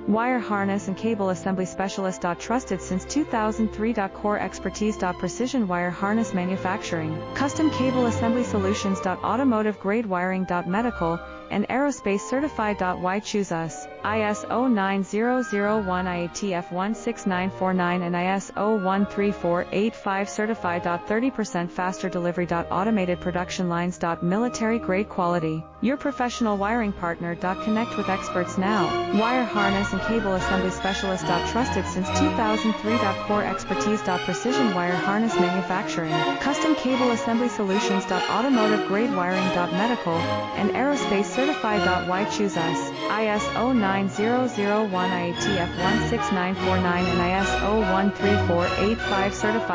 Wire harness and cable assembly specialist. Trusted since 2003. Core expertise. Precision wire harness manufacturing. Custom cable assembly solutions. Automotive grade wiring. Medical and aerospace certified. Why choose us? ISO 9001 IATF 16949 and ISO 13485 certified. 30% faster delivery. Automated production lines. Military grade quality. Your professional wiring partner. Connect with experts now. Wire harness and cable assembly specialist. Trusted since 2003. Core expertise. Precision wire harness manufacturing. Custom cable assembly solutions. Automotive grade wiring. Medical and aerospace certified. Why choose us? ISO 9001 IATF 16949 and ISO 13485 certified.